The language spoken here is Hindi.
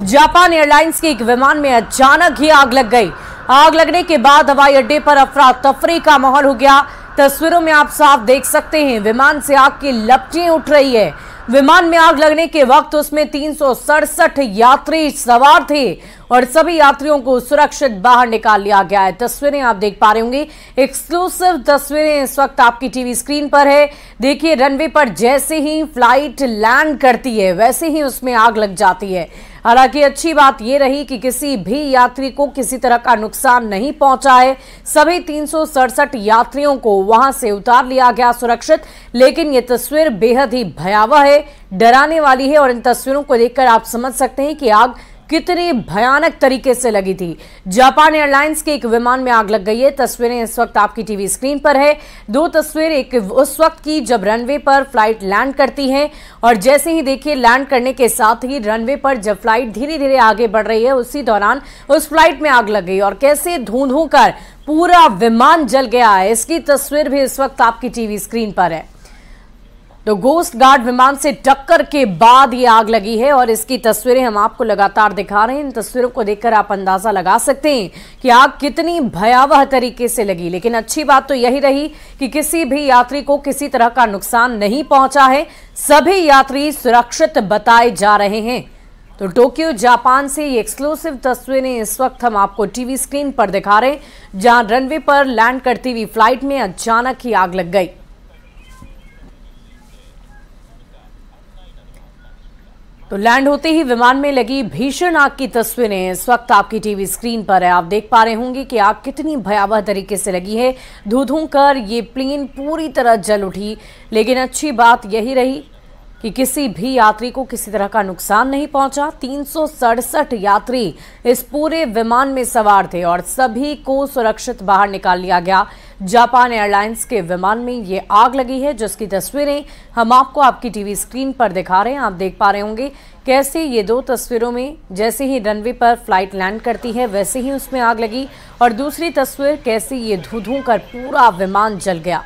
जापान एयरलाइंस के एक विमान में अचानक ही आग लग गई। आग लगने के बाद हवाई अड्डे पर अफरा तफरी का माहौल हो गया। तस्वीरों में आप साफ देख सकते हैं, विमान से आग की लपटें उठ रही है। विमान में आग लगने के वक्त उसमें 367 यात्री सवार थे और सभी यात्रियों को सुरक्षित बाहर निकाल लिया गया है। तस्वीरें आप देख पा रहे होंगे, एक्सक्लूसिव तस्वीरें इस वक्त आपकी टीवी स्क्रीन पर है। देखिए, रनवे पर जैसे ही फ्लाइट लैंड करती है वैसे ही उसमें आग लग जाती है। हालांकि अच्छी बात यह रही कि किसी भी यात्री को किसी तरह का नुकसान नहीं पहुंचा है। सभी 367 यात्रियों को वहां से उतार लिया गया सुरक्षित। लेकिन यह तस्वीर बेहद ही भयावह है, डराने वाली है और इन तस्वीरों को देखकर आप समझ सकते हैं कि आग कितनी भयानक तरीके से लगी थी। जापान एयरलाइंस के एक विमान में आग लग गई है। तस्वीरें इस वक्त आपकी टीवी स्क्रीन पर है। दो तस्वीर, एक उस वक्त की जब रनवे पर फ्लाइट लैंड करती है और जैसे ही देखिए लैंड करने के साथ ही रनवे पर जब फ्लाइट धीरे धीरे आगे बढ़ रही है उसी दौरान उस फ्लाइट में आग लग गई और कैसे धूं कर पूरा विमान जल गया है। इसकी तस्वीर भी इस वक्त आपकी टीवी स्क्रीन पर है। तो कोस्ट गार्ड विमान से टक्कर के बाद ये आग लगी है और इसकी तस्वीरें हम आपको लगातार दिखा रहे हैं। इन तस्वीरों को देखकर आप अंदाजा लगा सकते हैं कि आग कितनी भयावह तरीके से लगी। लेकिन अच्छी बात तो यही रही कि किसी भी यात्री को किसी तरह का नुकसान नहीं पहुंचा है। सभी यात्री सुरक्षित बताए जा रहे हैं। तो टोक्यो जापान से ये एक्सक्लूसिव तस्वीरें इस वक्त हम आपको टीवी स्क्रीन पर दिखा रहे हैं, जहां रनवे पर लैंड करती हुई फ्लाइट में अचानक ही आग लग गई। तो लैंड होते ही विमान में लगी भीषण आग की तस्वीरें इस वक्त आपकी टीवी स्क्रीन पर है। आप देख पा रहे होंगे कि आग कितनी भयावह तरीके से लगी है। धूं कर ये प्लेन पूरी तरह जल उठी। लेकिन अच्छी बात यही रही कि किसी भी यात्री को किसी तरह का नुकसान नहीं पहुंचा। 367 यात्री इस पूरे विमान में सवार थे और सभी को सुरक्षित बाहर निकाल लिया गया। जापान एयरलाइंस के विमान में ये आग लगी है, जिसकी तस्वीरें हम आपको आपकी टीवी स्क्रीन पर दिखा रहे हैं। आप देख पा रहे होंगे कैसे ये दो तस्वीरों में जैसे ही रनवे पर फ्लाइट लैंड करती है वैसे ही उसमें आग लगी और दूसरी तस्वीर कैसे ये धूं कर पूरा विमान जल गया।